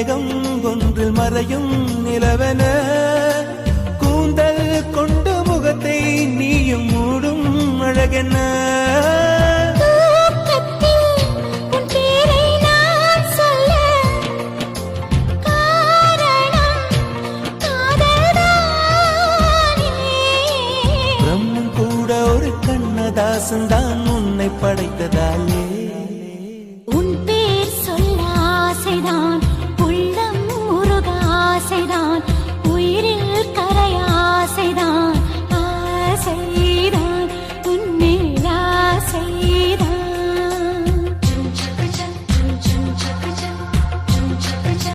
மேகம் ஒன்றில் மறையும் நிலவென கூந்தல் கொண்டு முகத்தை நீயும் மூடும் அழகென்ன பிரம்மன் கூட ஒரு கண்ணதாசன் தான் உன்னை படைத்ததாலே